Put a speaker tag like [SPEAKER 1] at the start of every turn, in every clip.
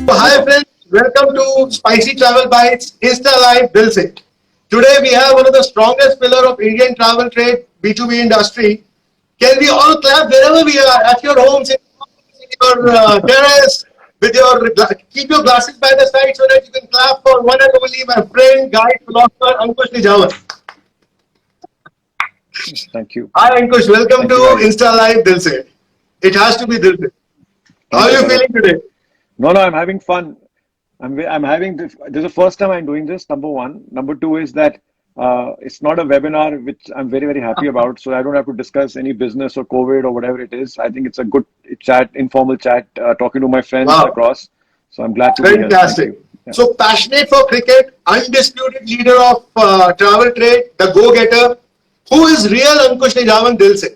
[SPEAKER 1] Hi friends, welcome to Spicy Travel Bytes, Insta Live Dil Se. Today we have one of the strongest pillar of Indian travel trade, B2B industry. Can we all clap wherever we are, at your homes, in your terrace, with your keep your glasses by the side so that you can clap for one and only my friend, guide, philosopher Ankush Nijhawan.
[SPEAKER 2] Thank you.
[SPEAKER 1] Hi Ankush, welcome
[SPEAKER 2] Thank
[SPEAKER 1] to
[SPEAKER 2] you, guys.
[SPEAKER 1] Insta Live Dil Se. It has to be Dil Se. How
[SPEAKER 2] Thank
[SPEAKER 1] are
[SPEAKER 2] you,
[SPEAKER 1] you
[SPEAKER 2] Saurabh.
[SPEAKER 1] feeling today?
[SPEAKER 2] No, I'm having fun. I'm having this. This is the first time I'm doing this. Number one. Number two is that it's not a webinar, which I'm very, very happy about. So I don't have to discuss any business or COVID or whatever it is. I think it's a good chat, informal chat, talking to my friends
[SPEAKER 1] Wow.
[SPEAKER 2] across. So I'm glad to be here. Thank
[SPEAKER 1] Fantastic.
[SPEAKER 2] you. Yeah.
[SPEAKER 1] So passionate for cricket, undisputed leader of travel trade, the go-getter. Who is real Ankush Nijhawan Dil Se?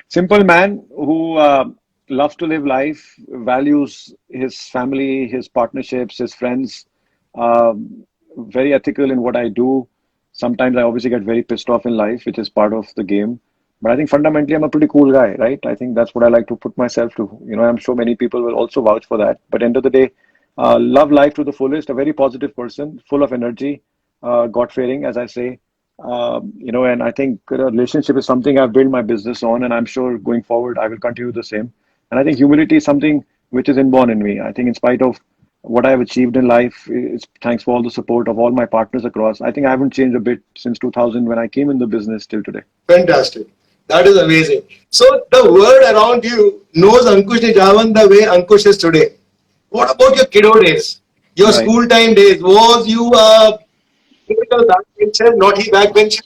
[SPEAKER 2] Simple man who loves to live life, values his family, his partnerships, his friends, very ethical in what I do. Sometimes I obviously get very pissed off in life, which is part of the game. But I think fundamentally I'm a pretty cool guy, right? I think that's what I like to put myself to. I'm sure many people will also vouch for that. But end of the day, love life to the fullest, a very positive person, full of energy, God-fearing, as I say. And I think relationship is something I've built my business on, and I'm sure going forward I will continue the same. And I think humility is something which is inborn in me. I think in spite of what I've achieved in life, it's thanks for all the support of all my partners across. I think I haven't changed a bit since 2000 when I came in the business till today.
[SPEAKER 1] Fantastic. That is amazing. So the world around you knows Ankush Nijhawan the way Ankush is today. What about your kiddo days? Your
[SPEAKER 2] Right.
[SPEAKER 1] school time days? Was you a typical backbencher, naughty backbencher?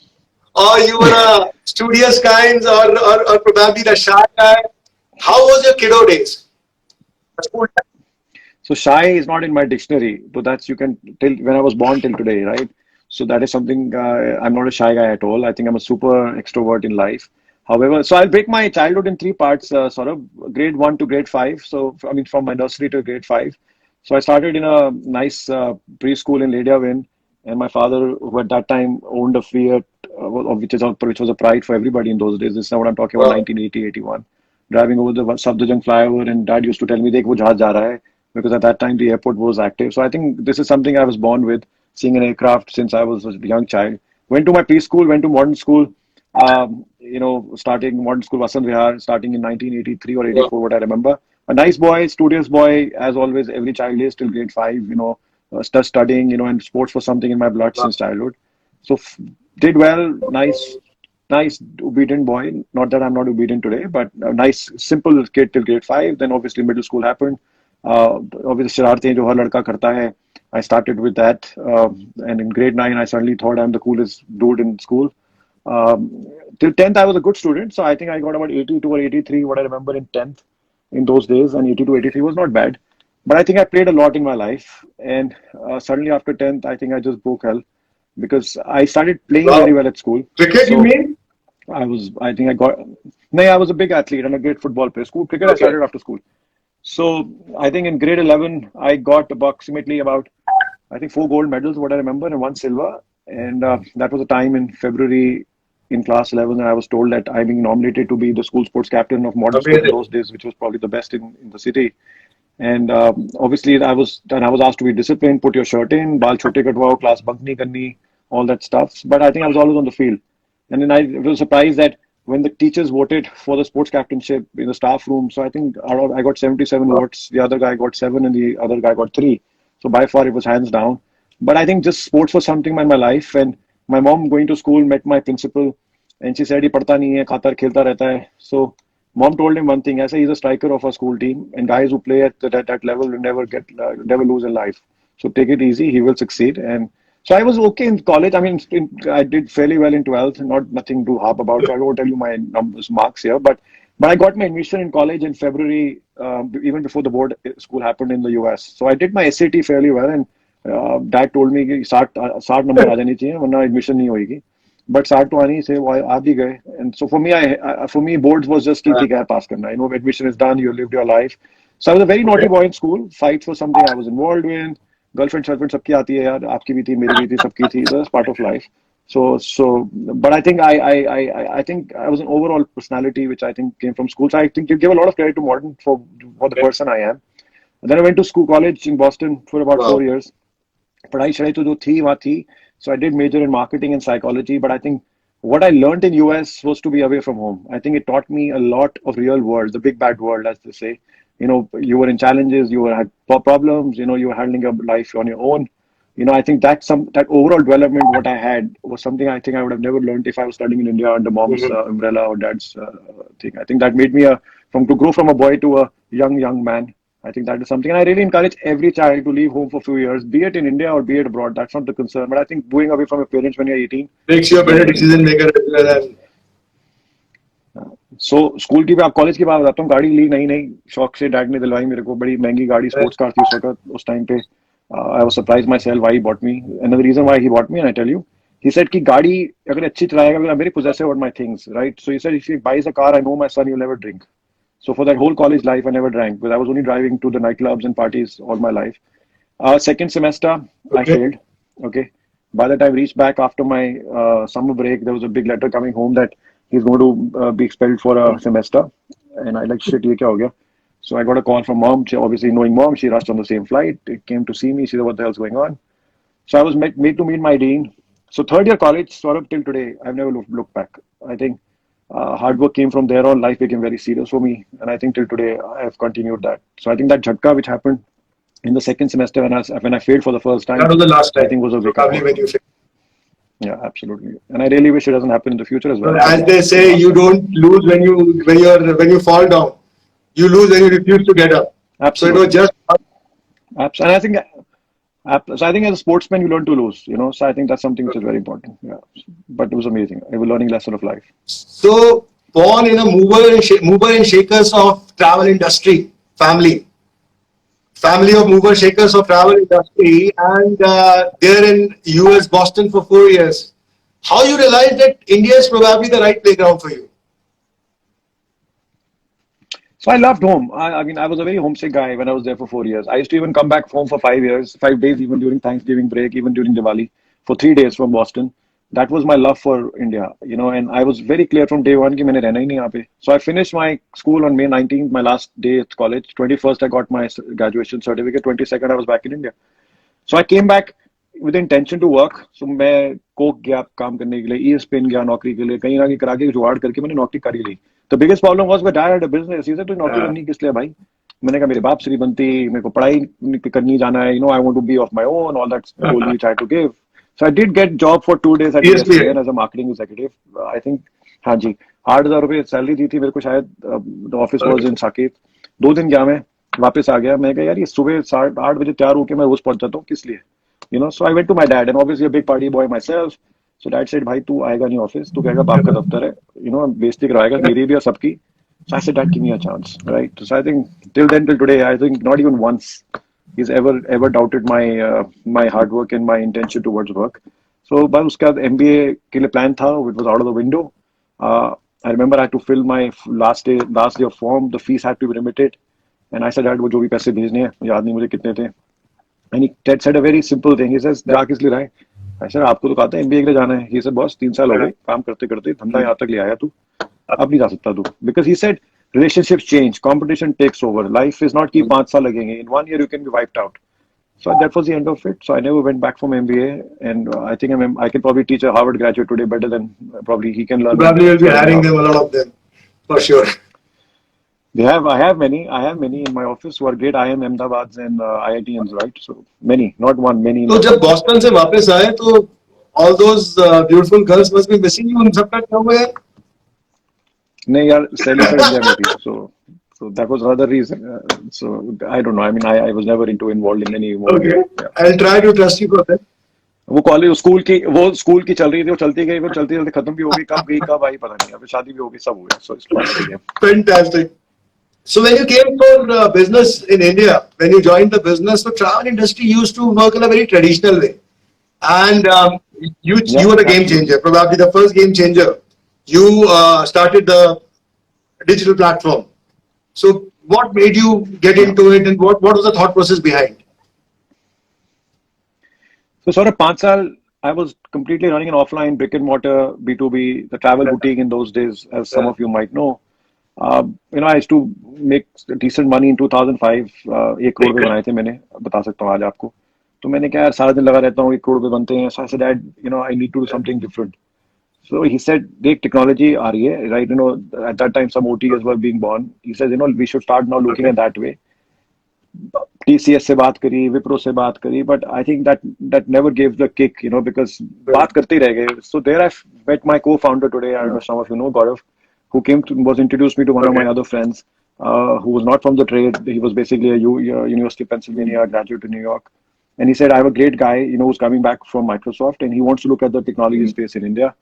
[SPEAKER 1] Or you were a studious kind or probably the shy guy? How was your kiddo days? School time.
[SPEAKER 2] So shy is not in my dictionary. So that's you can till when I was born till today, right? So that is something I'm not a shy guy at all. I think I'm a super extrovert in life. However, so I'll break my childhood in three parts, sort of grade one to grade five. So I mean, from my nursery to grade five. So I started in a nice preschool in Lydiavin, and my father, who at that time owned a Fiat, which was a pride for everybody in those days. This is what I'm talking about,
[SPEAKER 1] Wow.
[SPEAKER 2] 1980, 81. Driving over the Safdarjung flyover, and Dad used to tell me, "Dekh, wo jahaz ja raha hai," because at that time the airport was active. So I think this is something I was born with, seeing an aircraft since I was a young child. Went to my preschool, went to modern school. Starting modern school Vasant Vihar, starting in 1983 or
[SPEAKER 1] Wow.
[SPEAKER 2] 84, what I remember. A nice boy, studious boy, as always, every child is till grade five. Studying, and sports was something in my blood
[SPEAKER 1] Wow.
[SPEAKER 2] since childhood. So did well, nice, obedient boy. Not that I'm not obedient today, but a nice, simple kid till grade five. Then obviously middle school happened. Obviously, शरारतें जो हर लड़का करता है. I started with that, and in grade nine, I suddenly thought I'm the coolest dude in school. Till 10th, I was a good student, so I think I got about 82 or 83, what I remember in 10th in those days, and 82, 83 was not bad. But I think I played a lot in my life, and suddenly after 10th, I think I just broke hell because I started playing very
[SPEAKER 1] Wow.
[SPEAKER 2] well at school.
[SPEAKER 1] Cricket, you
[SPEAKER 2] So
[SPEAKER 1] mean?
[SPEAKER 2] I think I got, no, I was a big athlete and a great football player. School cricket, I
[SPEAKER 1] Okay.
[SPEAKER 2] started after school. So I think in grade 11, I got approximately about, I think, four gold medals, what I remember, and one silver. And that was a time in February in class 11, and I was told that I'm being nominated to be the school sports captain of modern school in
[SPEAKER 1] Amazing.
[SPEAKER 2] those days, which was probably the best in the city. And obviously, I was asked to be disciplined, put your shirt in, baal chote katwao, class bunk nahi karni, all that stuff. But I think I was always on the field. And then I was surprised that when the teachers voted for the sports captainship in the staff room, so I think I got 77
[SPEAKER 1] Wow.
[SPEAKER 2] votes, the other guy got seven, and the other guy got three. So by far it was hands down. But I think just sports was something in my life. And my mom going to school met my principal, and she said, "He padta nahi hai, खाता खेलता रहता hai." So mom told him one thing. I say he's a striker of our school team, and guys who play at that level will never lose in life. So take it easy. He will succeed. And so I was okay in college. I mean, I did fairly well in 12th. Not nothing to harp about. So I won't tell you my numbers, marks here, but I got my admission in college in February, even before the board school happened in the US. So I did my SAT fairly well, and dad told me कि 60 number आ जानी चाहिए वरना admission नहीं होएगी. But start to Ani say why आप भी गए. And so for me boards was just कि ठीक है pass करना. Admission is done. You lived your life. So I was a very naughty
[SPEAKER 1] Okay.
[SPEAKER 2] boy in school. Fights was something I was involved in. Girlfriend सबकी आती है यार. आपकी भी थी, मेरी भी थी, सबकी थी. That's part of life. But I think I think I was an overall personality which I think came from school. So I think you give a lot of credit to Modern for the
[SPEAKER 1] Okay.
[SPEAKER 2] person I am. And then I went to college in Boston for about
[SPEAKER 1] Wow.
[SPEAKER 2] 4 years. पढ़ाई शढ़ाई तो जो थी वहाँ थी. So I did major in marketing and psychology, but I think what I learned in US was to be away from home. I think it taught me a lot of real world, the big bad world, as they say. You were in challenges, you had problems, you were handling your life on your own. I think that overall development what I had was something I think I would have never learned if I was studying in India under mom's
[SPEAKER 1] Mhm.
[SPEAKER 2] umbrella or dad's thing. I think that made me to grow from a boy to a young man. I think that is something, and I really encourage every child to leave home for a few years, be it in India or be it abroad. That's not the concern. But I think going away from your parents when you're 18
[SPEAKER 1] Makes you
[SPEAKER 2] is
[SPEAKER 1] a better
[SPEAKER 2] very, very
[SPEAKER 1] decision
[SPEAKER 2] important.
[SPEAKER 1] maker as well. And
[SPEAKER 2] so school की आप college की बात बताता हूँ. गाड़ी ली नई नई शौक से डैड ने दिलवाई मेरे को. बड़ी महंगी गाड़ी, स्पोर्ट्स कार थी उस वक्त, उस टाइम पे. I was surprise myself why he bought me. Another reason why he bought me, and I tell you, he said कि गाड़ी अगर अच्छी चलाएगा, I'm very possessive about my things, right? So he said if he buys a car, I know my son will never drink. So for that whole college life I never drank, because I was only driving to the nightclubs and parties all my life. Second semester I
[SPEAKER 1] okay.
[SPEAKER 2] failed. Okay. By the time I reached back after my summer break, there was a big letter coming home that he's going to be expelled for a semester. And I like, shit, ye kya ho gaya? So I got a call from mom. Obviously, knowing mom, she rushed on the same flight. It came to see me. She said, what the hell's going on? So I was made to meet my dean. So third year college, sort of till today, I've never looked back. I think hard work came from there on. Life became very serious for me. And I think till today, I have continued that. So I think that jhatka which happened in the second semester when I failed for the first time,
[SPEAKER 1] That was the last
[SPEAKER 2] I
[SPEAKER 1] time,
[SPEAKER 2] think was a wake up
[SPEAKER 1] probably
[SPEAKER 2] call
[SPEAKER 1] when
[SPEAKER 2] for
[SPEAKER 1] you
[SPEAKER 2] me.
[SPEAKER 1] failed.
[SPEAKER 2] Yeah, absolutely. And I really wish it doesn't happen in the future as well.
[SPEAKER 1] But
[SPEAKER 2] But
[SPEAKER 1] as
[SPEAKER 2] yeah,
[SPEAKER 1] they
[SPEAKER 2] it's the
[SPEAKER 1] say,
[SPEAKER 2] last
[SPEAKER 1] you
[SPEAKER 2] time.
[SPEAKER 1] don't lose when you fall down. You lose when you refuse to get up. So it was
[SPEAKER 2] Absolutely.
[SPEAKER 1] just
[SPEAKER 2] And I think as a sportsman, you learn to lose. So I think that's something which is very important. Yeah. But it was amazing. A learning lesson of life.
[SPEAKER 1] so born in a mover and shakers of travel industry family of mover shakers of travel industry, and they're in US Boston for 4 years. How you realize that India is probably the right playground for you?
[SPEAKER 2] So I loved home. I mean, I was a very homesick guy when I was there for 4 years. I used to even come back home for 5 years, 5 days, even during Thanksgiving break, even during Diwali, for 3 days from Boston. That was my love for India. And I was very clear from day one कि मैंने रहना ही नहीं यहाँ पे. So I finished my school on May 19th, my last day at college. 21st, I got my graduation certificate. 22nd, I was back in India. So I came back with the intention to work. So मैं Coke गया काम करने के लिए, ESPN गया नौकरी के लिए, कहीं ना कहीं करा के जुगाड़ करके मैंने नौकरी कर ही ली. The biggest problem was my dad had a business. He said, "तू नौकरी करनी किस लिए भाई?" मैंने कहा मेरे बाप श्रीमंती, मेरे को पढ़ाई करनी जाना है. I want to be of my own. All that story which I had to give. So I did get job for 2 days at
[SPEAKER 1] ESPN.
[SPEAKER 2] ESPN as a marketing executive. I think, हाँ जी, 8,000 रुपये salary दी थी मेरे को शायद. The office was in Saket. 2 दिन गया मैं, वापस आ गया. मैं कहा यार ये सुबह 8:30 बजे तैयार होके मैं रोज पहुंच जाता हूँ किस लिए? So I went to my dad, and obviously a big party boy myself. So dad said, भाई तू आएगा नहीं ऑफिस, तू कहेगा बाप का दफ्तर है, बेइज्जती करवाएगा मेरी भी और सबकी. So I said, Dad, give me a chance, right? So I think till today, I think not even once he's ever doubted my hard work and my intention towards work. So बस उसके बाद MBA के लिए plan था, it was out of the window. I remember I had to fill my last day of form. The fees had to be remitted, and I said, Dad, वो जो भी पैसे भेजने हैं, याद नहीं मुझे कितने थे. And he said a very simple thing. He says, जा किस लिए रहा है? I said, आपको तो कहा था MBA के लिए जाना है. He said, बॉस 3 साल हो गए काम करते करते, धंधा यहाँ तक ले आया तू, अब नहीं जा सकता तू. Because he said relationships change, competition takes over. Life is not कि 5 साल लगेंगे. In 1 year you can be wiped out. So that was the end of it. So I never went back from MBA, and I think I can probably teach a Harvard graduate today better than probably he can
[SPEAKER 1] You
[SPEAKER 2] learn
[SPEAKER 1] probably will be
[SPEAKER 2] better than
[SPEAKER 1] hiring them, a
[SPEAKER 2] Harvard.
[SPEAKER 1] lot of them, for sure.
[SPEAKER 2] I have many in my office who are great IIM Ahmedabads and IITians, right? So many, not one, many in
[SPEAKER 1] तो
[SPEAKER 2] my
[SPEAKER 1] जब
[SPEAKER 2] company.
[SPEAKER 1] Boston से वापस आए तो all those beautiful girls must be missing you. उन सबका क्या हुआ है?
[SPEAKER 2] नहीं यार, सैली तो इंडिया में थी. So that was another reason. So I don't know. I mean, I was never involved in any more.
[SPEAKER 1] Okay,
[SPEAKER 2] Yeah.
[SPEAKER 1] I'll try to trust you for that.
[SPEAKER 2] वो स्कूल की चल रही थी, वो चलती गई, वो चलते चलते खत्म भी हो गई. कब गई कब आई पता नहीं. अभी शादी भी हो गई, सब हो गया. So it's part of the game.
[SPEAKER 1] Fantastic. So when you came for business in India, when you joined the business, the travel industry used to work in a very traditional way, and you
[SPEAKER 2] Yeah,
[SPEAKER 1] were a game
[SPEAKER 2] absolutely.
[SPEAKER 1] changer, probably the first game changer. You started the digital platform. So what made you get
[SPEAKER 2] Yeah.
[SPEAKER 1] into it, and what was the thought process behind?
[SPEAKER 2] So sort of 5 साल I was completely running an offline brick and mortar B2B, the travel boutique in those days, as some of you might know. I used to make decent money in 2005. 1 crore रुपए बनाए थे मैंने, बता सकता हूँ आज आपको. तो मैंने क्या यार सारा दिन लगा रहता हूँ, 1 करोड़ रुपए बनते हैं. So I said, Dad, I need to do something different. So he said, देख technology आ रही है, right? At that time some OTAs were being born. He says, we should start now looking at that way. TCS से बात करी, विप्रो से बात करी, but I think that never gave the kick, because बात करते ही रह गए. So there I met my co-founder today. I don't know some of you know Gaurav, who was introduced me to one of my other friends, who was not from the trade. He was basically a University of Pennsylvania graduate in New York, and he said, I have a great guy, who's coming back from Microsoft, and he wants to look at the technology space in India,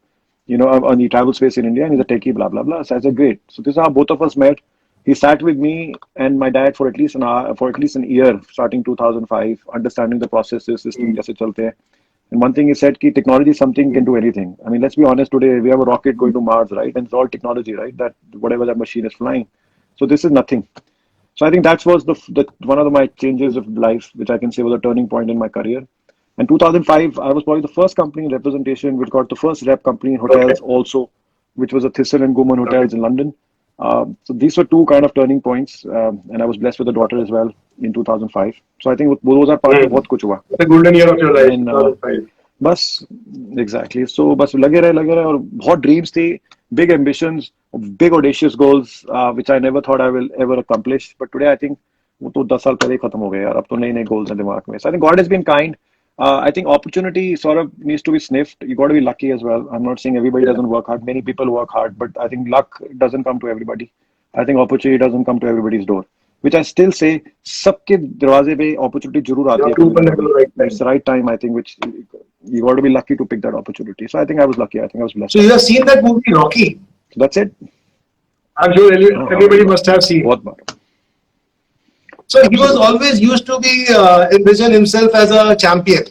[SPEAKER 2] on the travel space in India, and he's a techie, blah blah blah. So I said, great. So this is how both of us met. He sat with me and my dad for at least an hour, for at least an year, starting 2005, understanding the processes, system, kaise chalte hain. And one thing he said, ki technology is something can do anything. I mean, let's be honest, today we have a rocket going to Mars, right? And it's all technology, right? That whatever that machine is flying. So this is nothing. So I think that was the one of my changes of life, which I can say was a turning point in my career. And 2005, I was probably the first company in representation, which got the first rep company in hotels also, which was a Thyssen and Goodman Hotels in London. So these were two kind of turning points, and I was blessed with a daughter as well in 2005. So I think those are part of बहुत कुछ हुआ.
[SPEAKER 1] The golden year of your life.
[SPEAKER 2] And
[SPEAKER 1] 2005.
[SPEAKER 2] बस exactly. So बस लगे रहे और बहुत dreams थे, big ambitions, big audacious goals, which I never thought I will ever accomplish. But today I think वो तो 10 साल पहले ही खत्म हो गए यार. अब तो नए goals हैं दिमाग में. So I think God has been kind. I think opportunity sort of needs to be sniffed. You got to be lucky as well. I'm not saying everybody doesn't work hard. Many people work hard, but I think luck doesn't come to everybody. I think opportunity doesn't come to everybody's door. Which I still say, सबके दरवाजे पे opportunity जरूर आती है. It's the right time, I think, which you got to be lucky to pick that opportunity. So I think I was lucky. I think I was blessed.
[SPEAKER 1] So you have seen that movie Rocky?
[SPEAKER 2] So that's it.
[SPEAKER 1] I'm sure everybody must have seen.
[SPEAKER 2] बहुत बार.
[SPEAKER 1] So he was always used to be envision himself as a champion,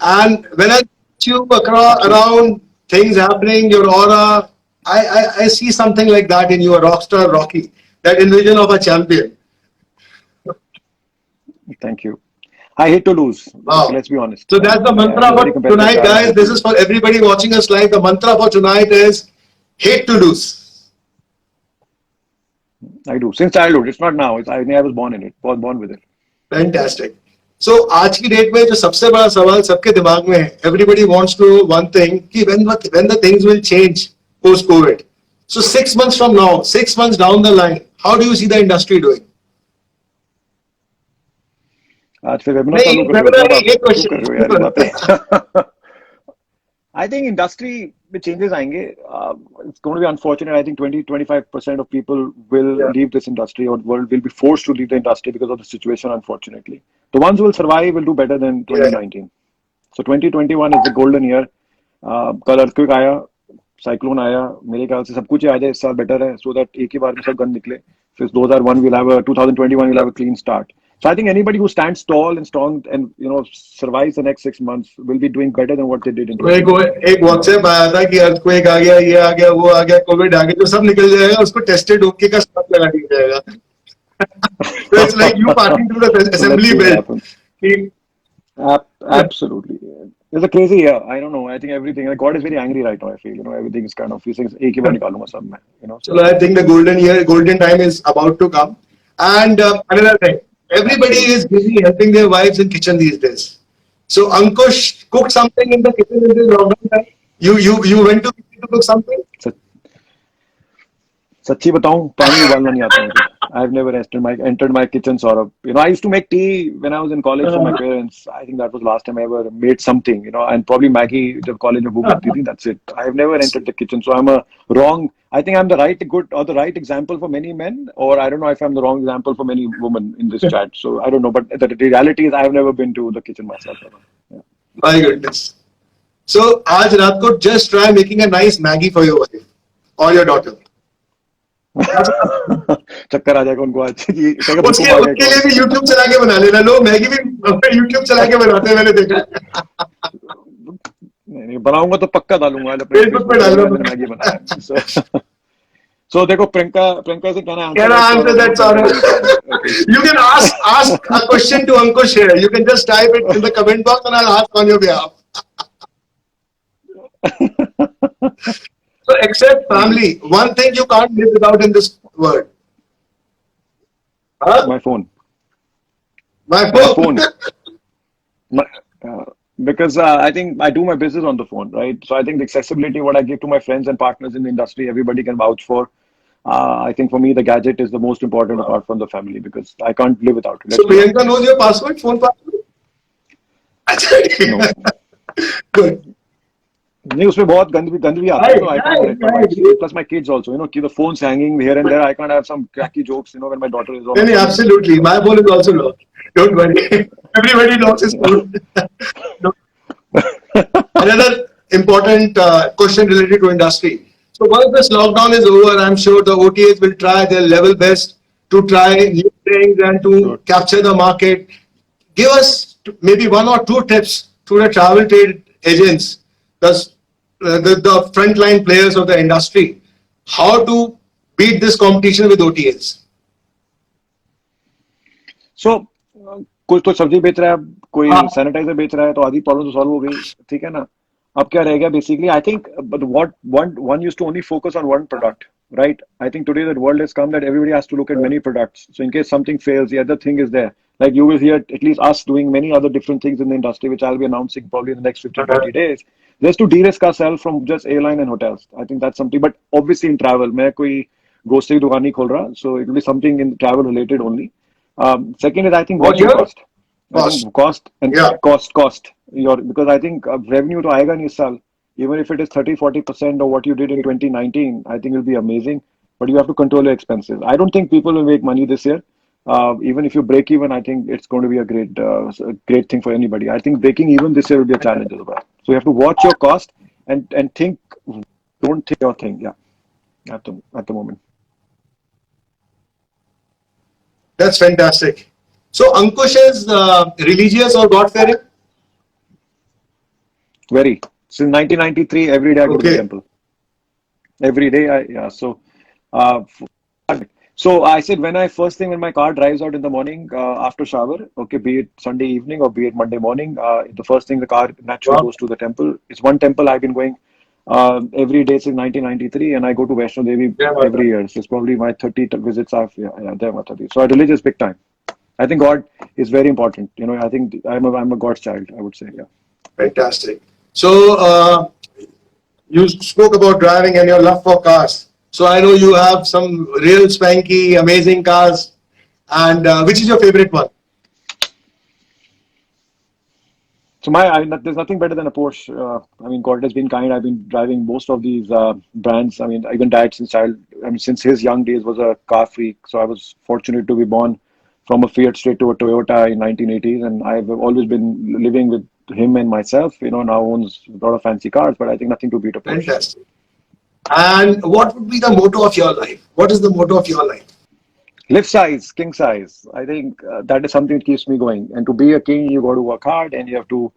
[SPEAKER 1] And when I see you around things happening, your aura, I see something like that in you, a rockstar Rocky, that envision of a champion.
[SPEAKER 2] Thank you. I hate to lose.
[SPEAKER 1] Wow.
[SPEAKER 2] So let's be honest.
[SPEAKER 1] So that's the mantra for tonight, guys. This is for everybody watching us live. The mantra for tonight is hate to lose.
[SPEAKER 2] I do. Since childhood. It's not now. I was born in it. Was born with it.
[SPEAKER 1] Fantastic. So आज की date में जो सबसे बड़ा सवाल सबके दिमाग में है, everybody wants to know one thing, कि when the things will change post COVID. So 6 months from now, 6 months down the line, how do you see the industry doing?
[SPEAKER 2] आज फिर वेबिनार चालू कर रहे हो यार. I think industry में changes आएंगे. It's going to be unfortunate. I think 20-25% of people will leave this industry or will be forced to leave the industry because of the situation, unfortunately. The ones who will survive will do better than 2019. So 2021 is the golden year. कल earthquake आया, cyclone आया, मेरे ख्याल से सब कुछ आ जाए इस साल better है, so that एक ही बार में सब गन निकले. So 2021 will have a clean start. So I think anybody who stands tall and strong and survives the next 6 months will be doing better than what they did in.
[SPEAKER 1] एक WhatsApp आया था कि earthquake आ गया, ये आ गया, वो आ गया, COVID आ गया, तो सब निकल जाएगा, उसको tested okay का स्टॉप लगा दिया जाएगा. So it's like you passing through the assembly belt.
[SPEAKER 2] Absolutely. It's a crazy year. I don't know. I think everything. God is very angry right now. I feel everything is kind of. He says, "एक ही बार निकालूंगा सब मैं."
[SPEAKER 1] So I think the golden time is about to come. And another thing, everybody is busy helping their wives in kitchen these days. So Ankush cooked something in the kitchen in this lockdown time. You went to kitchen to cook something?
[SPEAKER 2] सच्ची बताऊं, पानी उबालना नहीं आता मुझे. I've never entered my kitchen, Saurabh. I used to make tea when I was in college for my parents. I think that was the last time I ever made something, and probably Maggie, the college में भूख लगती थी. That's it. I've never entered the kitchen, so I think I'm the right example for many men, or I don't know if I'm the wrong example for many women in this chat. So I don't know, but the reality is I've never been to the kitchen myself. Yeah.
[SPEAKER 1] My goodness. So आज रात को just try making a nice Maggie for your wife or your daughter.
[SPEAKER 2] चक्कर आ जाएगा उनको आज.
[SPEAKER 1] उसके लिए भी YouTube चला के बना लेना. लोग मैगी भी YouTube चला के बनाते हैं, मैंने देखा.
[SPEAKER 2] नहीं बनाऊंगा तो पक्का डालूंगा.
[SPEAKER 1] Facebook पे डालूंगा.
[SPEAKER 2] मैगी बनाया. So देखो प्रियंका से कहना
[SPEAKER 1] answer that, Saurabh. You can ask a question to Ankush here. You can just type it in the comment box and I'll ask on your behalf. So, except
[SPEAKER 2] Thank you.
[SPEAKER 1] family, one thing you can't live without in this world. Huh?
[SPEAKER 2] My phone.
[SPEAKER 1] My
[SPEAKER 2] My
[SPEAKER 1] phone.
[SPEAKER 2] phone. My, uh, because I think I do my business on the phone, right? So I think the accessibility, what I give to my friends and partners in the industry, everybody can vouch for. I think for me, the gadget is the most important
[SPEAKER 1] Wow.
[SPEAKER 2] apart from the family because I can't live without it.
[SPEAKER 1] So,
[SPEAKER 2] Let's be
[SPEAKER 1] Priyanka
[SPEAKER 2] honest.
[SPEAKER 1] knows your password, phone password?
[SPEAKER 2] No.
[SPEAKER 1] Good.
[SPEAKER 2] नहीं उसमें बहुत गंद भी आती है तो
[SPEAKER 1] Right,
[SPEAKER 2] I can't
[SPEAKER 1] right,
[SPEAKER 2] let my
[SPEAKER 1] right.
[SPEAKER 2] wife see it. Plus my kids also, keep the phones hanging here and there. I can't have some cracky jokes, when my daughter is or
[SPEAKER 1] No,
[SPEAKER 2] my
[SPEAKER 1] no,
[SPEAKER 2] son is with me.
[SPEAKER 1] absolutely.
[SPEAKER 2] So
[SPEAKER 1] My phone is also locked. Don't worry. Everybody locks his
[SPEAKER 2] yeah.
[SPEAKER 1] phone. No. Another important question related to industry. So once this lockdown is over, I'm sure the OTAs will try their level best to try new things and to
[SPEAKER 2] Sure.
[SPEAKER 1] capture the market. Give us maybe one or two tips to the travel trade agents, the frontline players of the industry, how to beat this competition with OTAs.
[SPEAKER 2] सो कोई तो सब्जी बेच रहा है,
[SPEAKER 1] हाँ,
[SPEAKER 2] कोई sanitiser बेच रहा है, तो आधी प्रॉब्लम तो सॉल्व हो गई। ठीक है ना? अब क्या रह गया basically? I think but what one used to only focus on one product, right? I think today that world has come that everybody has to look at many products. So in case something fails, the other thing is there. Like you will hear at least us doing many other different things in the industry, which I'll be announcing probably in the next 15, 20 days, just to de-risk ourselves from just airline and hotels. I think that's something, but obviously in travel, मैं कोई grocery दुकान नहीं खोल रहा, so it will be something in travel related only. Second is I think
[SPEAKER 1] what
[SPEAKER 2] watch your
[SPEAKER 1] year?
[SPEAKER 2] cost. I
[SPEAKER 1] Cost.
[SPEAKER 2] think cost and
[SPEAKER 1] Yeah,
[SPEAKER 2] cost your because I think revenue to आएगा नहीं इस साल. Even if it is 30-40% of what you did in 2019, I think it'll be amazing. But you have to control your expenses. I don't think people will make money this year. Even if you break even, I think it's going to be a great thing for anybody. I think breaking even this year will be a challenge as well. So you have to watch your cost and think. Don't think your thing. Yeah, at the moment.
[SPEAKER 1] that's fantastic. So Ankush is religious or God fearing?
[SPEAKER 2] Very. Since 1993, every day I go to the
[SPEAKER 1] Okay.
[SPEAKER 2] temple. Every day, yeah. Uh, so I said when I first thing when my car drives out in the morning after shower, okay, be it Sunday evening or be it Monday morning, the first thing the car naturally
[SPEAKER 1] Wow.
[SPEAKER 2] goes to the temple. It's one temple I've been going every day since 1993, and I go to Vaishno Devi
[SPEAKER 1] Yeah, Mata.
[SPEAKER 2] every year. So it's probably my 30 visits. Yeah, there, Mata Di. So I religious big time. I think God is very important. I think I'm a God's child. I would say, yeah.
[SPEAKER 1] Fantastic. So you spoke about driving and your love for cars. So I know you have some real spanky, amazing cars. And which is your favorite one?
[SPEAKER 2] So there's nothing better than a Porsche. I mean, God has been kind. I've been driving most of these brands. I mean, even Dad since his young days was a car freak. So I was fortunate to be born from a Fiat straight to a Toyota in 1980s, and I've always been living with him and myself. Now owns a lot of fancy cars, but I think nothing to beat a Porsche.
[SPEAKER 1] Fantastic. And what would be the motto of your life? What is the motto of your life?
[SPEAKER 2] Live size, king size. I think that is something that keeps me going. And to be a king, you got to work hard and you have to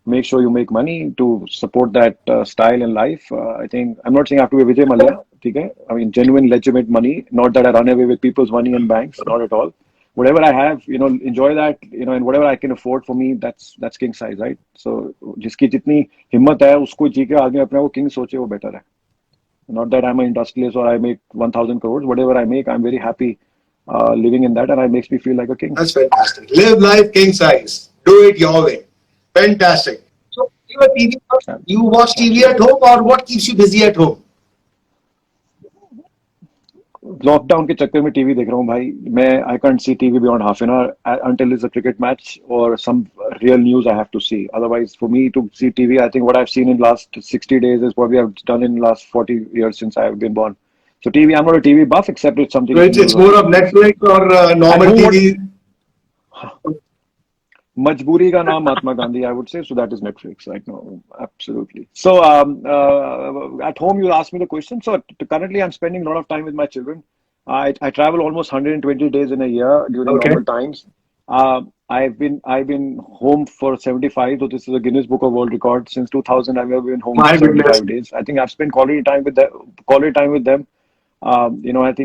[SPEAKER 2] make sure you make money to support that style in life. I think I'm not saying I have to be Vijay Mallya. Okay? I mean, genuine, legitimate money. Not that I run away with people's money in banks. Not at all. Whatever I have, enjoy that. And whatever I can afford for me, that's king size, right? So, जिसकी जितनी हिम्मत है, उसको जी के आदमी अपने को king सोचे वो better है. Not that I'm an industrialist or I make 1,000 crores. Whatever I make, I'm very happy living in that, and it makes me feel like a king.
[SPEAKER 1] That's fantastic. Live life king size. Do it your way. Fantastic. So you a TV,
[SPEAKER 2] Yeah,
[SPEAKER 1] you watch TV at
[SPEAKER 2] absolutely.
[SPEAKER 1] home or what keeps you busy at home?
[SPEAKER 2] Lockdown के चक्कर में TV देख रहा हूँ भाई मैं I can't see TV beyond half an hour until it's a cricket match or some real news I have to see. Otherwise, for me to see TV, I think what I've seen in last 60 days is what we have done in last 40 years since I've been born. So TV, I'm not a TV buff except it's
[SPEAKER 1] So
[SPEAKER 2] something
[SPEAKER 1] it's
[SPEAKER 2] news or
[SPEAKER 1] more of
[SPEAKER 2] cricket
[SPEAKER 1] Netflix
[SPEAKER 2] basically.
[SPEAKER 1] or
[SPEAKER 2] At
[SPEAKER 1] normal
[SPEAKER 2] home, what
[SPEAKER 1] TV.
[SPEAKER 2] Majburi ka naam Mahatma Gandhi, I would say. So that is Netflix right now. Absolutely. So at home, you asked me the question. So currently, I'm spending a lot of time with my children. I travel almost 120 days in a year during
[SPEAKER 1] Okay.
[SPEAKER 2] normal times. I've been home for 75. So this is a Guinness Book of World Record. Since 2000, I've ever been home
[SPEAKER 1] My
[SPEAKER 2] for
[SPEAKER 1] goodness.
[SPEAKER 2] 75 days. I think I've spent quality time with them. Quality time with them. I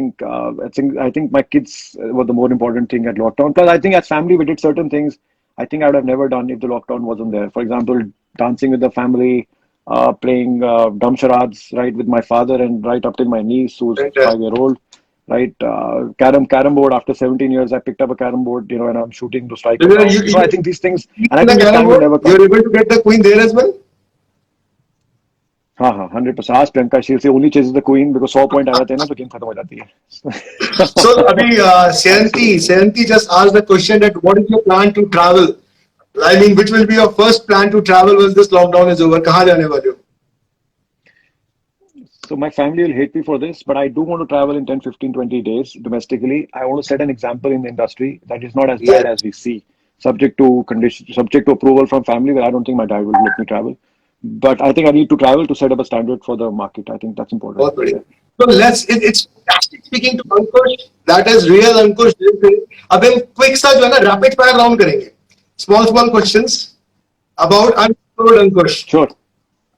[SPEAKER 2] think my kids were the more important thing at lockdown. Plus, I think as family we did certain things I think I would have never done if the lockdown wasn't there. For example, dancing with the family, playing dumb charades, right, with my father and right up till my niece, who's
[SPEAKER 1] Fantastic.
[SPEAKER 2] 5 year old. Right, carom board. After 17 years, I picked up a carom board, and I'm shooting to strike
[SPEAKER 1] So
[SPEAKER 2] them
[SPEAKER 1] you,
[SPEAKER 2] out.
[SPEAKER 1] you,
[SPEAKER 2] I
[SPEAKER 1] you
[SPEAKER 2] think these things, and I
[SPEAKER 1] in the
[SPEAKER 2] think this
[SPEAKER 1] carrom
[SPEAKER 2] time will
[SPEAKER 1] board,
[SPEAKER 2] never come.
[SPEAKER 1] you're able to get the queen there as well.
[SPEAKER 2] हाँ हाँ 100%. आज Priyanka she says only chases the queen because 100 point आ जाते हैं ना तो game खत्म हो जाती
[SPEAKER 1] So
[SPEAKER 2] है.
[SPEAKER 1] abhi,
[SPEAKER 2] Absolutely.
[SPEAKER 1] Serenity just asked the question that what is your plan to travel? I mean, which will be your first plan to travel once this lockdown is over? कहाँ जाने वाले हो?
[SPEAKER 2] So my family will hate me for this, but I do want to travel in 10, 15, 20 days domestically. I want to set an example in the industry that is not as
[SPEAKER 1] Yes.
[SPEAKER 2] bad as we see, subject to condition, subject to approval from family. But I don't think my dad will let me travel. But I think I need to travel to set up a standard for the market. I think that's important.
[SPEAKER 1] बहुत बढ़िया.
[SPEAKER 2] Yeah.
[SPEAKER 1] So it's fantastic speaking to Ankush. That is real Ankush. अब हम quick सा जो है ना rapid fire round करेंगे. Small questions about unexplored Ankush.
[SPEAKER 2] Sure.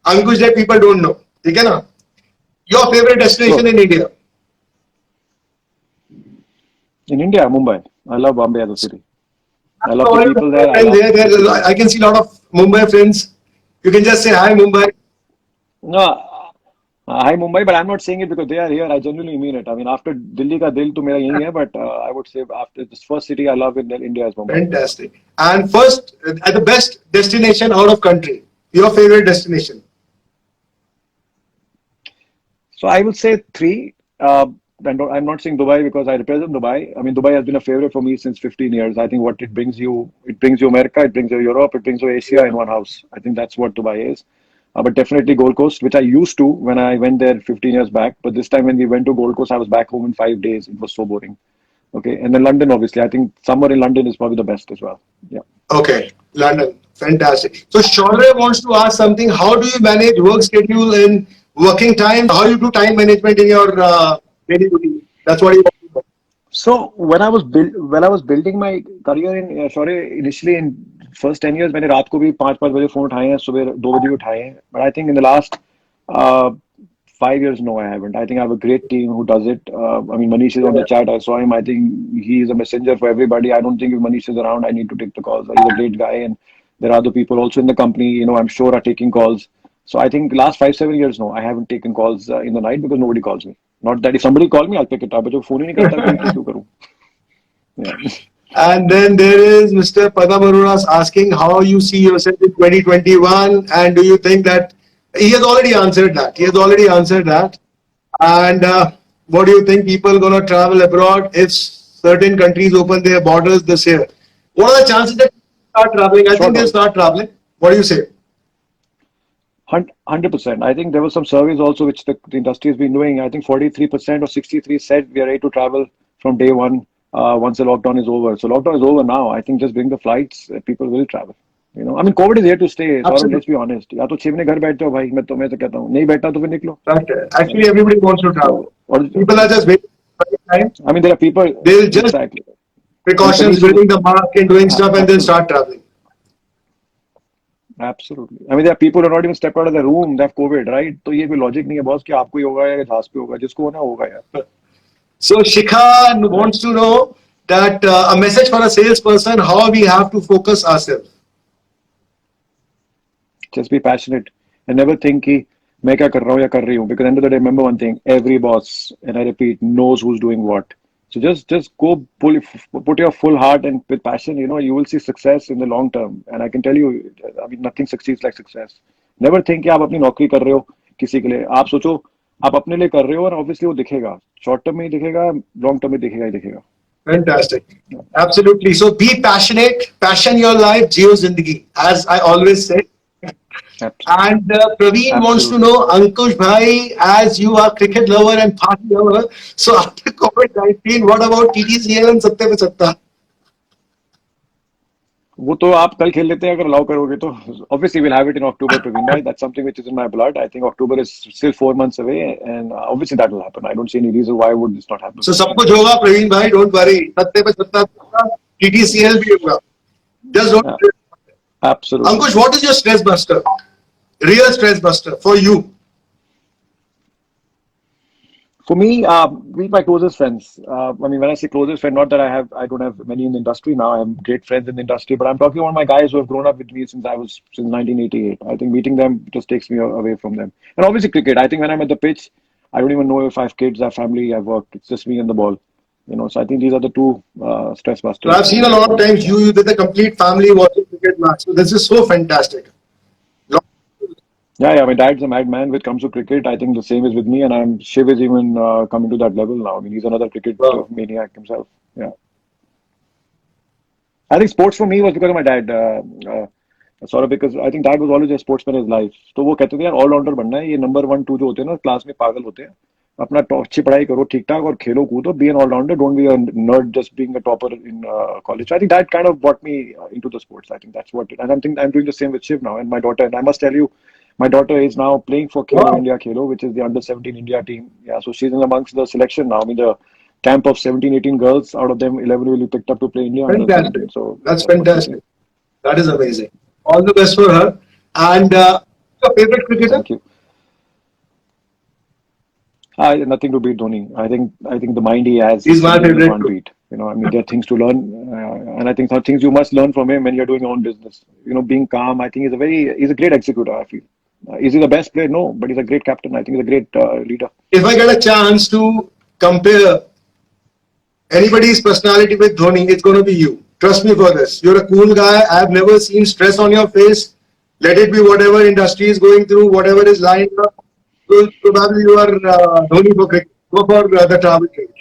[SPEAKER 1] Ankush that people don't know. ठीक है ना? Your favorite destination
[SPEAKER 2] Sure.
[SPEAKER 1] in India?
[SPEAKER 2] In India, Mumbai. I love Bombay as a city. I love the
[SPEAKER 1] All
[SPEAKER 2] people
[SPEAKER 1] Mumbai
[SPEAKER 2] there. I
[SPEAKER 1] friends
[SPEAKER 2] love.
[SPEAKER 1] here. I can see a lot of Mumbai friends. You can just say hi Mumbai.
[SPEAKER 2] No, hi Mumbai, but I'm not saying it because they are here. I genuinely mean it. I mean, after Delhi ka dil to mera yahi hai, but I would say after this first city I love in India is Mumbai.
[SPEAKER 1] Fantastic. And first, at the best destination out of country. Your favorite destination?
[SPEAKER 2] So I would say three. And I'm not saying Dubai because I represent Dubai. I mean, Dubai has been a favorite for me since 15 years. I think what it brings you America, it brings you Europe, it brings you Asia
[SPEAKER 1] Yeah.
[SPEAKER 2] in one house. I think that's what Dubai is. But definitely Gold Coast, which I used to when I went there 15 years back. But this time when we went to Gold Coast, I was back home in 5 days. It was so boring. Okay. And then London, obviously. I think summer in London is probably the best as well. Yeah.
[SPEAKER 1] Okay, London. Fantastic. So Shaurya wants to ask something. How do you manage work schedule and working times? How you do time management in your daily routine? That's what he wants to know.
[SPEAKER 2] So when I was building my career in sorry initially in first 10 years मैंने रात को भी 5 बजे phone उठाए हैं सुबह 2 बजे भी उठाए हैं but I think in the last uh, 5 years no I haven't. I think I have a great team who does it. I mean Manish is on the chat. I saw him. I think he is a messenger for everybody. I don't think if Manish is around I need to take the calls. He's a great guy and there are other people also in the company I'm sure are taking calls. So I think last 5, 7 years no I haven't taken calls in the night because nobody calls me. Not that if somebody call me I'll pick it up. But जो phone ही नहीं करता कोई तो क्यों करूँ? Yeah.
[SPEAKER 1] And then there is Mr. Padam Arunas asking how you see yourself in 2021, and do you think that he has already answered that? He has already answered that. And what do you think people gonna travel abroad if certain countries open their borders this year? What are the chances that people start traveling? I
[SPEAKER 2] Sure,
[SPEAKER 1] think they'll
[SPEAKER 2] Dolly.
[SPEAKER 1] start traveling. What do you say?
[SPEAKER 2] 100%. I think there were some surveys also which the industry has been doing. I think 43% or 63 said we are ready to travel from day one once the lockdown is over. So lockdown is over now. I think just bring the flights, people will travel. I mean, COVID is here to stay. Saurabh, let's
[SPEAKER 1] Absolutely.
[SPEAKER 2] be honest. या तो 6 महीने घर बैठते हो भाई मैं तो कहता हूँ नहीं बैठा तो फिर निकलो.
[SPEAKER 1] Right.
[SPEAKER 2] Right.
[SPEAKER 1] Actually, everybody wants to travel.
[SPEAKER 2] So or
[SPEAKER 1] People are just waiting for the time.
[SPEAKER 2] I mean there are people
[SPEAKER 1] They'll just
[SPEAKER 2] exactly and
[SPEAKER 1] precautions,
[SPEAKER 2] colleagues who
[SPEAKER 1] wearing the mask and doing stuff, and they'll
[SPEAKER 2] absolutely.
[SPEAKER 1] start traveling.
[SPEAKER 2] Absolutely. I mean, there are people who are not even stepped out of the room. They have COVID, right? तो ये कोई logic नहीं है boss कि आपको ही होगा या जहाज पे होगा जिसको होना होगा यार.
[SPEAKER 1] So Shikha
[SPEAKER 2] Right.
[SPEAKER 1] wants to know that a message for a salesperson, how we have to focus ourselves.
[SPEAKER 2] Just be passionate and never think कि मैं क्या कर रहा हूँ या कर रही हूँ. Because end of the day, remember one thing: every boss, and I repeat, knows who's doing what. So just go put your full heart and with passion. You will see success in the long term. And I can tell you, I mean, nothing succeeds like success. Never think कि आप अपनी नौकरी कर रहे हो किसी के लिए. आप सोचो आप अपने लिए कर रहे हो और obviously वो दिखेगा. Short term में ही दिखेगा, long term में दिखेगा ही दिखेगा.
[SPEAKER 1] Fantastic. Absolutely. So be passionate, passion your life, Jio Zindagi, as I always say. And Praveen wants to
[SPEAKER 2] Absolutely.
[SPEAKER 1] know, Ankush Bhai, as you are cricket lover and party lover, so after COVID-19, what about TTCL and Satte Pe Satta?
[SPEAKER 2] वो तो आप कल खेल लेते हैं अगर allow करोगे तो obviously we'll have it in October Praveen bhai. That's something which is in my blood. I think October is still 4 months away and obviously that will happen. I don't see any reason why would this not happen.
[SPEAKER 1] So सब कुछ होगा प्रवीण भाई, don't worry. सत्ते पे सत्ता होगा, TTCL भी होगा. Just don't.
[SPEAKER 2] Yeah, absolutely.
[SPEAKER 1] Ankush, what is your stress buster? Real stress buster for you.
[SPEAKER 2] For me, meet my closest friends. I mean, when I say closest friend, not that I don't have many in the industry now. I have great friends in the industry, but I'm talking about my guys who have grown up with me since 1988. I think meeting them just takes me away from them. And obviously, cricket. I think when I'm at the pitch, I don't even know if I have kids, I have family, I've worked. It's just me and the ball. So I think these are the two stress
[SPEAKER 1] So
[SPEAKER 2] busters
[SPEAKER 1] I've
[SPEAKER 2] for
[SPEAKER 1] seen a
[SPEAKER 2] me.
[SPEAKER 1] lot of times
[SPEAKER 2] Yeah.
[SPEAKER 1] you with the complete family watching cricket match. So this is so fantastic. Lot-
[SPEAKER 2] Yeah, yeah. My dad's a madman when it comes to cricket. I think the same is with me, and Shiv is even coming to that level now. I mean, he's another cricket
[SPEAKER 1] Wow.
[SPEAKER 2] maniac himself. Yeah. I think sports for me was because of my dad. Sort of because I think dad was always a sportsman in his life. तो वो कहते थे यार allrounder बनना है ये number one two जो होते हैं ना क्लास में पागल होते हैं अपना अच्छी पढ़ाई करो ठीक ठाक और खेलो कूदो be an allrounder don't be a nerd just being a topper in college. So I think that kind of brought me into the sports. I think that's what and I think I'm doing the same with Shiv now and my daughter. And I must tell you, my daughter is now playing for Khelo
[SPEAKER 1] Wow.
[SPEAKER 2] India Khelo, which is the under 17 India team. Yeah, so she's in amongst the selection now. I mean the camp of 17, 18 girls, out of them 11 will be picked up to play India under
[SPEAKER 1] Fantastic.
[SPEAKER 2] 17. So
[SPEAKER 1] That's
[SPEAKER 2] that's what she's doing.
[SPEAKER 1] fantastic. That is amazing. All the best for her. And your favorite cricketer?
[SPEAKER 2] Thank you. Nothing to beat Dhoni. I think the mind he has
[SPEAKER 1] He's
[SPEAKER 2] is
[SPEAKER 1] my
[SPEAKER 2] something you
[SPEAKER 1] favorite
[SPEAKER 2] can't
[SPEAKER 1] too.
[SPEAKER 2] beat. I mean, there are things to learn, and I think some things you must learn from him when you're doing your own business. Being calm. I think he's a great executor. I feel. Is he the best player? No, but he's a great captain. I think he's a great leader.
[SPEAKER 1] If I get a chance to compare anybody's personality with Dhoni, it's going to be you. Trust me for this. You're a cool guy. I've never seen stress on your face. Let it be whatever industry is going through, whatever is lined up. So probably you are Dhoni for cricket, go for the travel trade.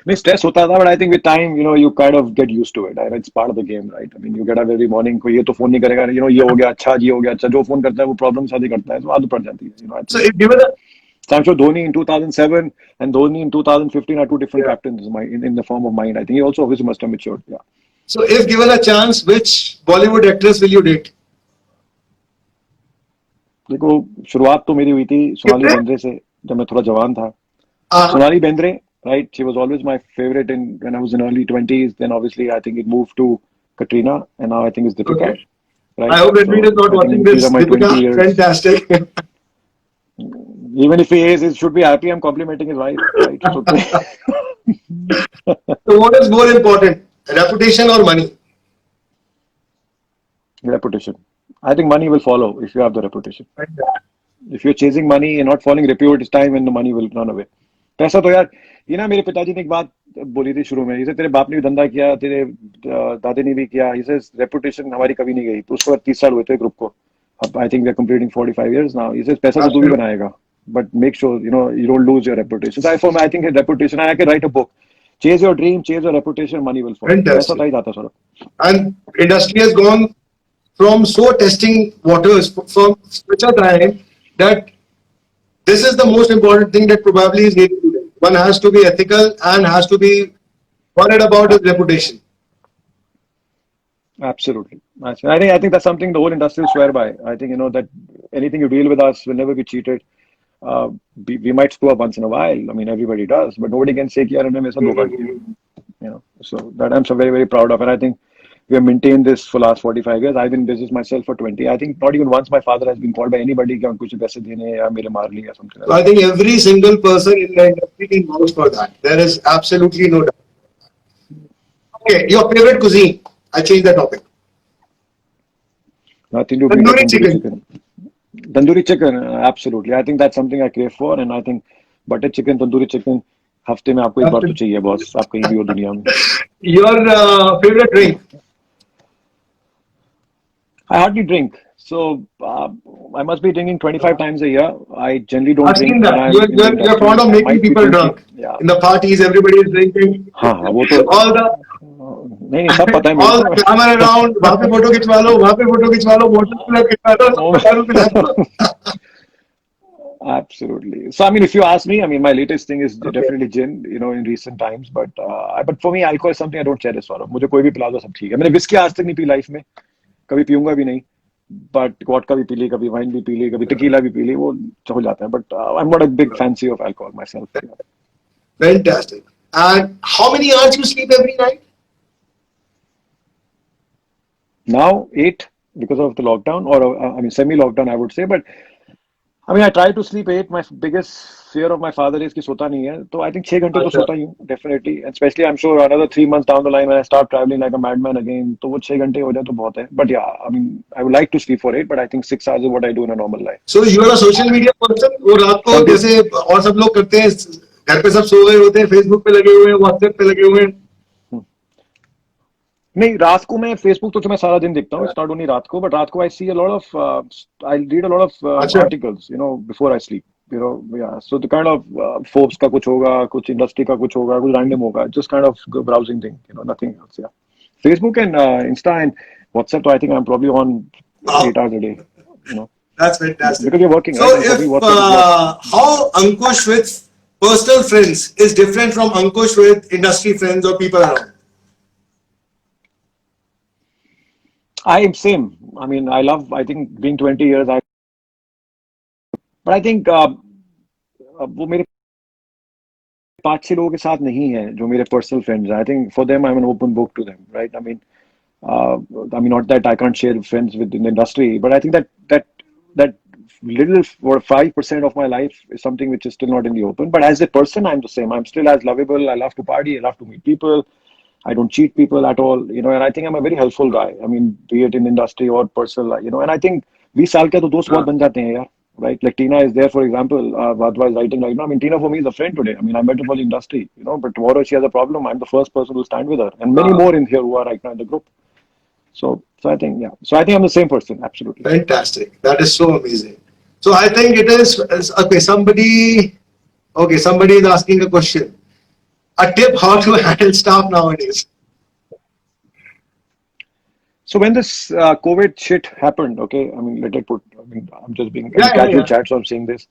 [SPEAKER 2] नहीं stress होता था, but I think with time, you kind of get used to it. And it's part of the game, right? I mean, you get up every morning, कोई ये तो phone नहीं करेगा, ये हो गया अच्छा, ये हो गया अच्छा, जो फोन करता है वो प्रॉब्लम शादी करता है, तो आदत पड़ जाती है, I
[SPEAKER 1] So
[SPEAKER 2] think.
[SPEAKER 1] if given a
[SPEAKER 2] So I'm sure Dhoni in 2007 and Dhoni in 2015 are two different
[SPEAKER 1] yeah.
[SPEAKER 2] captains in the form of mind. I think he also obviously must have matured. Yeah.
[SPEAKER 1] So if given a chance, which Bollywood actress will you date?
[SPEAKER 2] देखो शुरुआत तो मेरी हुई थी सोनाली बेंद्रे से जब मैं थोड़ा जवान था.
[SPEAKER 1] Uh,
[SPEAKER 2] Sonali Bendre, right? She was always my favorite when I was in early 20s. Then obviously I think it moved to Katrina, and now I think it's Deepika,
[SPEAKER 1] okay. I
[SPEAKER 2] right?
[SPEAKER 1] hope Ranveer is
[SPEAKER 2] So
[SPEAKER 1] not
[SPEAKER 2] I
[SPEAKER 1] watching
[SPEAKER 2] think these are
[SPEAKER 1] this.
[SPEAKER 2] my 20
[SPEAKER 1] Deepika,
[SPEAKER 2] years.
[SPEAKER 1] fantastic.
[SPEAKER 2] Even if he is, he should be happy. I'm complimenting his wife, right? It's okay.
[SPEAKER 1] So what is more important, reputation or money?
[SPEAKER 2] Reputation. I think money will follow if you have the reputation. If you're chasing money, you're not following repute, it's time when the money will run away. पैसा तो यार ये ना मेरे पिताजी ने एक बात बोली थी शुरू में इसे तेरे बाप ने भी धंधा किया तेरे दादी ने भी किया इसे रेपुटेशन हमारी कभी नहीं गई तो उसके बाद 30 साल हुए थे ग्रुप को अब I think we are completing 45 years now इसे पैसा तो तू भी
[SPEAKER 1] Absolutely.
[SPEAKER 2] बनाएगा but make sure you don't lose your reputation. So I think his reputation I can write a book. Chase your dream, chase your reputation, money will follow. पैसा तो
[SPEAKER 1] Fantastic.
[SPEAKER 2] ही जाता sir.
[SPEAKER 1] And industry has gone from so testing waters from such a time that this is the most important thing that probably is needed today. One has to be ethical and has to be worried about his reputation.
[SPEAKER 2] Absolutely. I think that's something the whole industry will swear by. I think that anything you deal with us will never be cheated. We might screw up once in a while. I mean, everybody does, but nobody can say कि यार हमने मेरे साथ धोखा किया. So that I'm so very very proud of, and I think we have maintained this for last 45 years. I've been in business myself for 20. I think not even once my father has been called by anybody कि कुछ पैसे देने या मेरे मार लिए or something like
[SPEAKER 1] So I
[SPEAKER 2] that.
[SPEAKER 1] think every single person in the industry can vouch for that. There is absolutely no doubt. Okay, your favorite cuisine? I changed the topic.
[SPEAKER 2] Nothing to beat a
[SPEAKER 1] Tandoori
[SPEAKER 2] tandoori
[SPEAKER 1] chicken.
[SPEAKER 2] chicken. Tandoori chicken, absolutely. I think that's something I crave for, and I think butter chicken, tandoori chicken, हफ्ते में आपको एक बार तो चाहिए boss आप कहीं भी हो दुनिया में.
[SPEAKER 1] Your favorite drink?
[SPEAKER 2] I hardly drink, so I must be drinking 25 times a year. I generally don't
[SPEAKER 1] I've
[SPEAKER 2] drink
[SPEAKER 1] seen
[SPEAKER 2] when
[SPEAKER 1] that.
[SPEAKER 2] I'm
[SPEAKER 1] You're,
[SPEAKER 2] in the
[SPEAKER 1] you're, you're fond
[SPEAKER 2] industry.
[SPEAKER 1] of
[SPEAKER 2] I
[SPEAKER 1] making
[SPEAKER 2] might be
[SPEAKER 1] people
[SPEAKER 2] drinking.
[SPEAKER 1] drunk.
[SPEAKER 2] Yeah.
[SPEAKER 1] In the parties, everybody is drinking.
[SPEAKER 2] हाँ हाँ वो तो
[SPEAKER 1] All the
[SPEAKER 2] नहीं नहीं सब पता है मेरे
[SPEAKER 1] all
[SPEAKER 2] को.
[SPEAKER 1] the glamour around. वहाँ पे फोटो खिंचवा लो, वहाँ पे फोटो खिंचवा लो, मोटर खिंचवा लो, सबको दारू पिला दो.
[SPEAKER 2] Absolutely. So I mean, if you ask me, I mean, my latest thing is
[SPEAKER 1] Okay.
[SPEAKER 2] definitely gin. In recent times, but for me, alcohol is something I don't cherish. Saurabh. मुझे कोई भी पिला दो सब ठीक है. मैंने विस्की आज तक नहीं पी लाइफ में, कभी पीऊंगा भी नहीं. But वोडका भी पी ली, कभी वाइन भी पी ली, कभी tequila भी पी ली, वो हो जाता है. But I'm not a big fancy of alcohol myself. Yeah.
[SPEAKER 1] Fantastic. And how many hours you sleep every night?
[SPEAKER 2] Now 8 because of the lockdown, or I mean semi-lockdown, I would say. But I mean, I try to sleep 8. My biggest fear of my father is कि सोता नहीं है. So I think 6 घंटे तो
[SPEAKER 1] अच्छा.
[SPEAKER 2] सोता ही हूँ, definitely. And especially, I'm sure another 3 months down the line when I start traveling like a madman again, तो वो 6 घंटे हो जाए तो बहुत है. But yeah, I mean, I would like to sleep for 8, but I think 6 hours is what I do in a normal life.
[SPEAKER 1] So you are a social media person. वो रात को
[SPEAKER 2] Some people,
[SPEAKER 1] जैसे और सब लोग करते हैं, घर पे सब सो गए होते हैं, फेसबुक पे लगे हुए हैं, व्हाट्सएप पे लगे हुए हैं.
[SPEAKER 2] नहीं रात को मैं फेसबुक तो मैं सारा दिन देखता हूँ. इट्स नॉट ओनली रात को, बट रात को I see a lot of I read a lot of
[SPEAKER 1] अच्छा.
[SPEAKER 2] Articles before I sleep. Yeah, so the kind of Forbes का कुछ होगा, कुछ इंडस्ट्री का कुछ होगा, कुछ रैंडम होगा, just kind of browsing thing, nothing else. Yeah, Facebook and Insta and WhatsApp, so I think I'm probably on
[SPEAKER 1] Wow.
[SPEAKER 2] 8 hours a day, you know
[SPEAKER 1] That's fantastic.
[SPEAKER 2] because you're working,
[SPEAKER 1] So
[SPEAKER 2] right? And
[SPEAKER 1] if
[SPEAKER 2] probably working is what.
[SPEAKER 1] how Ankush with personal friends is different from Ankush with industry friends or people around.
[SPEAKER 2] I am same. I mean, I think being 20 years, but I think वो मेरे 5-6 लोगों के साथ नहीं है जो मेरे personal friends हैं. I think for them I am an open book to them, right? I mean, not that I can't share friends within the industry, but I think that little or 5% of my life is something which is still not in the open. But as a person, I'm the same. I'm still as lovable. I love to party. I love to meet people. I don't cheat people at all, and I think I'm a very helpful guy. I mean, be it in industry or personal, and I think 20 साल के तो दोस्त बहुत बन जाते हैं यार, right? Like Tina is there, for example, Vadva is writing right now. I mean, Tina for me is a friend today. I mean, I met her for the industry, but tomorrow she has a problem. I'm the first person to stand with her, and many more in here who are right now in the group. So I think, yeah. So I think I'm the same person, absolutely.
[SPEAKER 1] Fantastic. That is so amazing. So I think it is okay. Somebody is asking a question. A tip how to handle staff nowadays.
[SPEAKER 2] So when this COVID shit happened, okay, I mean, I mean, I'm just being in
[SPEAKER 1] Yeah, yeah,
[SPEAKER 2] casual
[SPEAKER 1] yeah.
[SPEAKER 2] chat, so I'm saying this.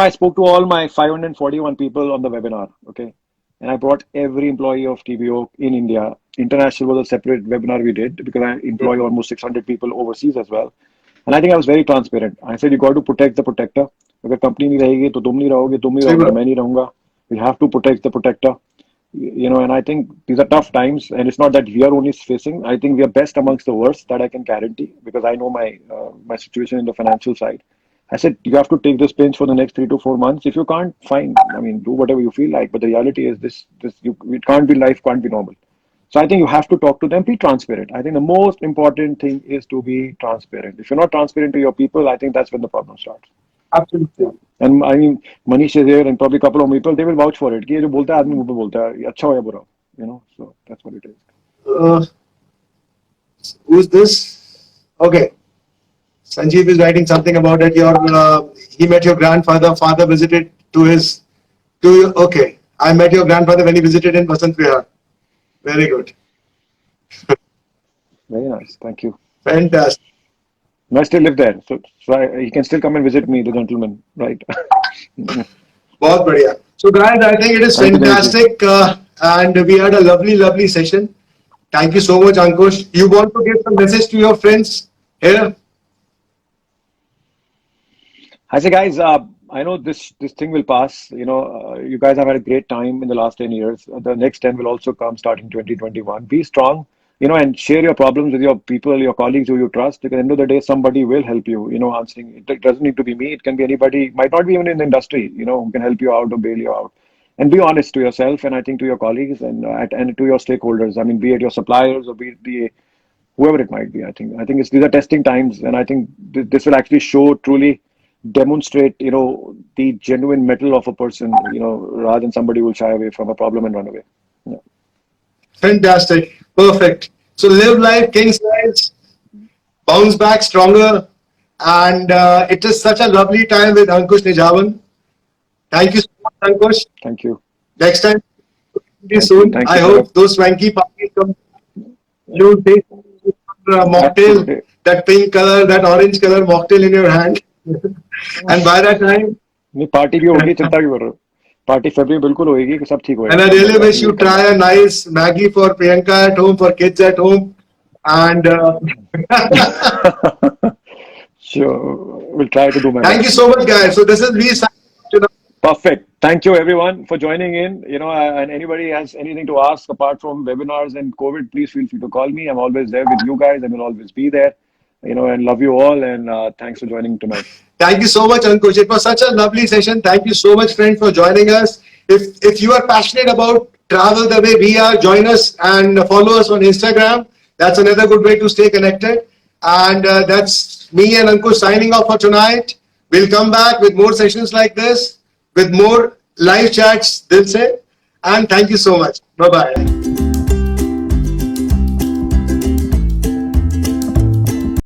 [SPEAKER 2] I spoke to all my 541 people on the webinar, okay, and I brought every employee of TBO in India. International was a separate webinar we did because I employ almost 600 people overseas as well. And I think I was very transparent. I said, you got to protect the protector. अगर company नहीं रहेगी तो तुम नहीं रहोगे, तुम नहीं
[SPEAKER 1] सही
[SPEAKER 2] रहोगे तो
[SPEAKER 1] बात.
[SPEAKER 2] मैं नहीं रहूंगा. We have to protect the protector. And I think these are tough times, and it's not that we are only facing. I think we are best amongst the worst, that I can guarantee, because I know my situation in the financial side. I said you have to take this pinch for the next 3 to 4 months. If you can't, fine. I mean, do whatever you feel like. But the reality is it can't be life, can't be normal. So I think you have to talk to them, be transparent. I think the most important thing is to be transparent. If you're not transparent to your people, I think that's when the problem starts.
[SPEAKER 1] Absolutely.
[SPEAKER 2] Yeah. And I mean, Manish is here and probably a couple of people, they will vouch for it. कि ये जो बोलता है आदमी मुंह पे बोलता है, ये अच्छा हो या बुरा, so that's what it is.
[SPEAKER 1] Who's this? Okay. Sanjeev is writing something about it. He met your grandfather. Father visited to his. Okay. I met your grandfather when he visited in Vasant Vihar. Very good.
[SPEAKER 2] Very nice. Thank you.
[SPEAKER 1] Fantastic.
[SPEAKER 2] And I still live there. So he can still come and visit me, the gentleman, right?
[SPEAKER 1] बहुत बढ़िया. So guys, I think it is
[SPEAKER 2] Thank you, Dinesh.
[SPEAKER 1] fantastic, and we had a lovely session. Thank you so much, Ankush. You want to give some message to your friends here?
[SPEAKER 2] I say, guys, I know this thing will pass. You guys have had a great time in the last 10 years. The next 10 will also come starting 2021. Be strong, and share your problems with your people, your colleagues who you trust. Because at the end of the day, somebody will help you, answering. It doesn't need to be me. It can be anybody, might not be even in the industry, who can help you out or bail you out. And be honest to yourself, and I think to your colleagues and to your stakeholders. I mean, be it your suppliers or be it whoever it might be. I think these are testing times, and I think this will actually show truly demonstrate the genuine mettle of a person, rather than somebody who will shy away from a problem and run away. Yeah.
[SPEAKER 1] Fantastic. Perfect. So live life, king size, bounce back stronger, and it is such a lovely time with Ankush Nijhawan. Thank you so much, Ankush.
[SPEAKER 2] Thank you.
[SPEAKER 1] Next time,
[SPEAKER 2] Thank
[SPEAKER 1] soon.
[SPEAKER 2] Thank
[SPEAKER 1] I
[SPEAKER 2] you,
[SPEAKER 1] hope
[SPEAKER 2] Saurabh.
[SPEAKER 1] those swanky parties come. You take mocktail,
[SPEAKER 2] Absolutely.
[SPEAKER 1] that pink color, that orange color mocktail in your hand, and by that time,
[SPEAKER 2] नहीं party भी होगी, चिंता क्यों कर रहे हो? Party फरवरी में बिल्कुल होगी कि सब ठीक होएगा,
[SPEAKER 1] and I
[SPEAKER 2] सब
[SPEAKER 1] really
[SPEAKER 2] बढ़िया,
[SPEAKER 1] wish you
[SPEAKER 2] we'll come
[SPEAKER 1] try
[SPEAKER 2] back.
[SPEAKER 1] a nice Maggie for Priyanka at home, for kids at home, and
[SPEAKER 2] Sure, we'll try to do my
[SPEAKER 1] thank you
[SPEAKER 2] best.
[SPEAKER 1] so much, guys. So this is me.
[SPEAKER 2] Perfect. Thank you everyone for joining in. And anybody has anything to ask apart from webinars and COVID, please feel free to call me. I'm always there with you guys. I will always be there. and love you all. And thanks for joining tonight.
[SPEAKER 1] Thank you so much, Ankush. It was such a lovely session. Thank you so much, friend, for joining us. If you are passionate about travel the way we are, join us and follow us on Instagram. That's another good way to stay connected. And that's me and Ankush signing off for tonight. We'll come back with more sessions like this, with more live chats, Dil Se. And thank you so much. Bye-bye.